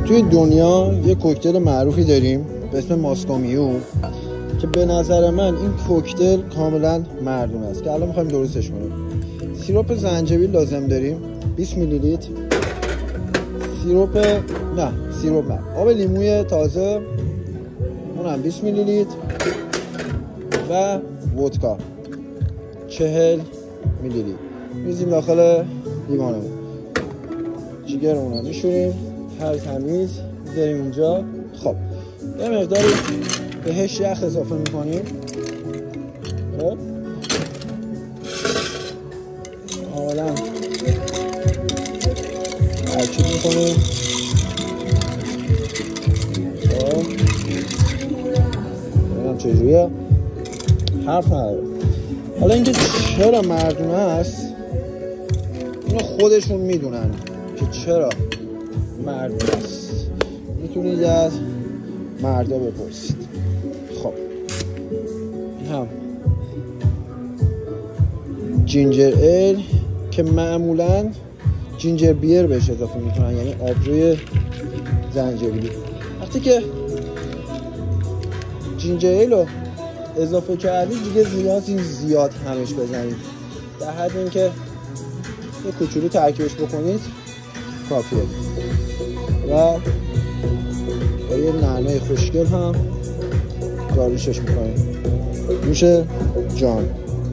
توی دنیا یه کوکتل معروفی داریم به اسم ماسکومیو که به نظر من این کوکتل کاملا مردونه است که الان میخوایم درستش کنیم. سیروپ زنجبیل لازم داریم 20 میلی لیتر، سیروپ نه، آب لیموی تازه اونم 20 میلی لیتر و ودکا 40 میلی لیتر میزیم داخل لیوانمون. جیگر اونم میشوریم، هر تمیز میذاریم اینجا. خب یه مقداری بهش یخ اضافه میکنیم. خب حالا ترکیب میکنیم. خب ببینم چجوریه، حرف نداره. حالا اینکه چرا مردونه است اینو خودشون میدونن که چرا مردونه است، میتونید از مردا بپرسید. خب این هم جینجر ایل که معمولا جینجر بیر بهش اضافه میکنن، یعنی آبجوی زنجبیلی. وقتی که جینجر ایل رو اضافه کردید دیگه زیاد همش بزنید، در حد اینکه یه کوچولو ترکیبش بکنید کافیه. و با یه نعنا خوشگل هم گاریشش میکنیم. میشه جان.